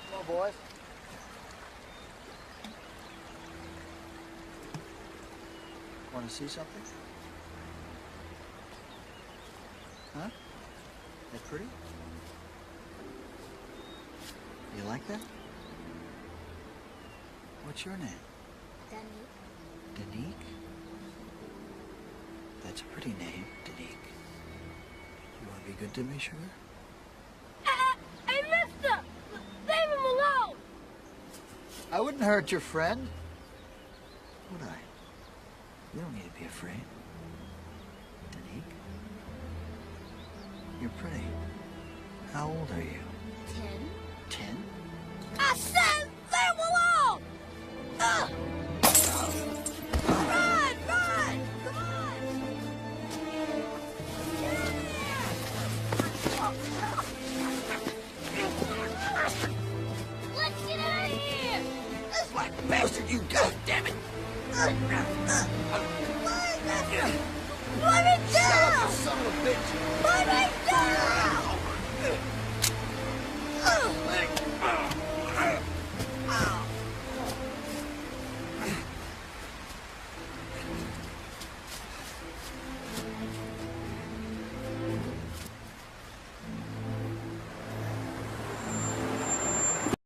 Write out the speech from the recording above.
Come on, boys. Want to see something? Huh? That pretty? You like that? What's your name? Danique. Danique? That's a pretty name, Danique. You want to be good to me, sugar? Hey, mister! Leave him alone! I wouldn't hurt your friend. Would I? You don't need to be afraid. Danique? You're pretty. How old are you? 10. 10? I said leave him alone! Run! Run! Come on! Get out of here! Let's get out of here! This black bastard, you goddammit! Let me down! Son of a bitch! Let me